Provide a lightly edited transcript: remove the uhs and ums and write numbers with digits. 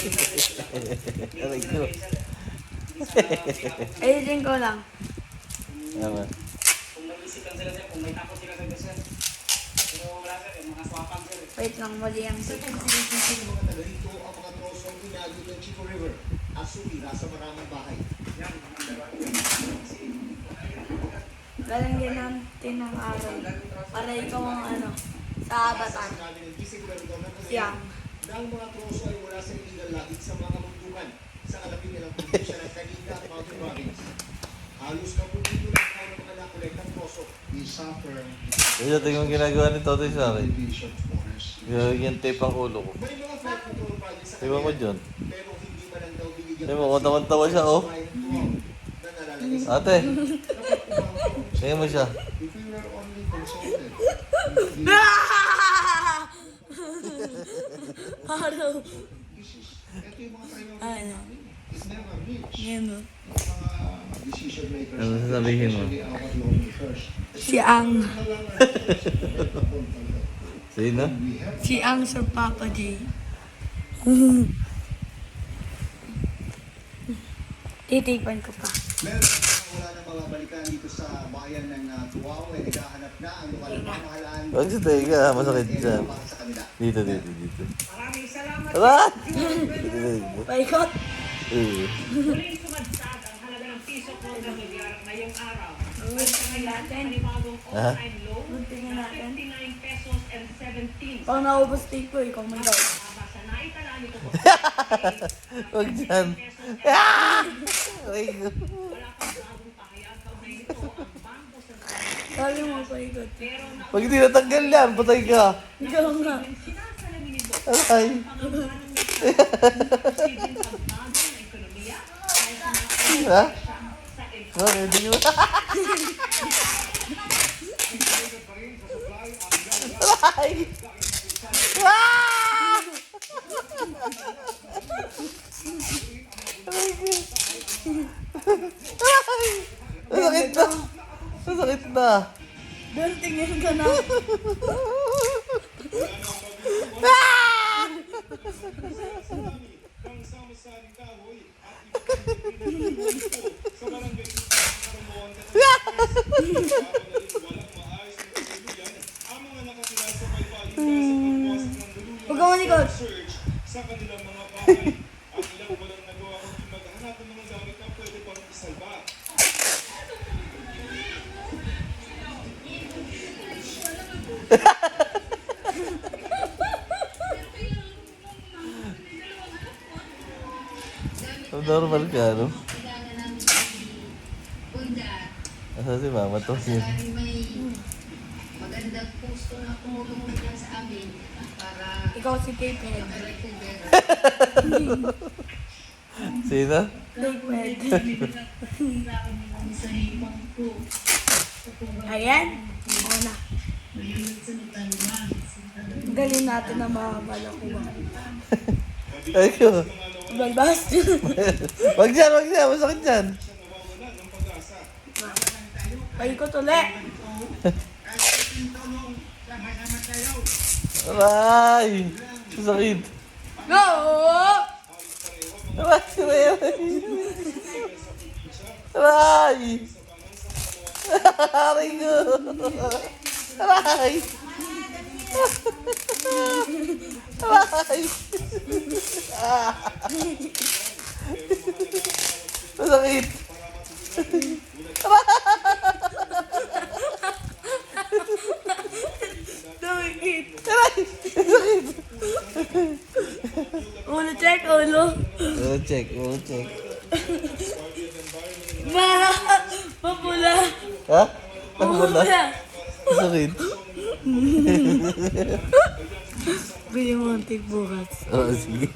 Aray ko. Ayusin ko lang. Tama. Kung nag-isipan sila sir, kung may takot sila sa sir. Pero wala sir, yung mga swapang sir. Wait lang, mali ang Sa sip ko. pagsinisisi ng mga taga rito ang mga trosong inagi ng Chico River at sumira sa maraming bahay. Yan, ang dalawa. Lalagyan natin ng araw. Para ikaw ang ano, sa abatan. Sinabi ng Vice Gobernador ng Siyang. Cagayan na ang mga troso ay wala sa illegal lagit sa mga kabundukan sa kalapit nilang probinsya ng Caliga at Mountain Province. Halos kapundito lang ang mga nakolektang troso. We suffer Kaya tingnan ginagawa ni Totoy sa akin. division forest. Gagawin tape ang ulo ko. May mga flood control projects sa Tingnan mo Cagayan, dyan. pero hindi man lang daw binigyan Tingnan mo, kung tawa siya, oh. na nalalagay sa Ate, tingnan mo siya. If we were only consulted, Araw. ito yung mga priority Ano? namin. It never reach Yan o. mga decision makers. Ano sasabihin mo? Especially our lawmakers. Si Ang. Sino? We have Si Ang Sir Papa J. Titipan ko pa. Meron na wala nang mga balikan dito sa bayan ng Tuwao ay naghahanap na ang lokal na pamahalaan. Huwag sa tega, masakit dyan. Para sa kanila. Dito, dito, dito. Maraming salamat. Aba! Paikot. Muling sumadsad ang halaga ng piso ko na milyar ngayong araw. At sa ngayon, panibagong all-time low Tingnan na natin. 59 pesos and 17. Pag naubos tape ko, ikaw man daw. Haba sa naitala nito po. Huwag dyan. Aray ko. Wala pang bagong pahayag kaugnay nito ang Bangko Sentral. Sabi mo paikot. Pero na Pag hindi natanggal yan, patay ka. Ikaw nga. sinasalamin nito Aray. pangangalanan ng posibleng pagbago ng ekonomiya dahil sa mga Ha? sa ekonomiya. Okay, hindi mo. Aray! Ah! Aray ko. Aray! Masakit na. Masakit na. Doon tingin ka na. Ah! Huwag ka manikot. sa kanilang mga bahay. Ang ilang walang nagawa kundi maghanap ng mga gamit na pwede pang isalba. Normal ka, no? Asa si mama to? May magandang pusto na tumulong lang sa amin para Ikaw si Cape Head. makarecover. Sino? Cape Head. Ang sarili ko. Ayan. Oo na. Galing natin na makabala ko ba. Ay ko. Balbas. Wag dyan, wag dyan. Masakit dyan. Paikot ulit. Aray! Masakit. Go! Aray! Aray! Aray! Aray ko! Aray! Aray! Masakit! Dumikit. Aray! Masakit! Ulo check, ulo. Oh, check. Oh, check. Ma! Mapula. Ha? Ano ba na? Mapula. Masakit. Bili mo ang tig bukas. Oh, sige.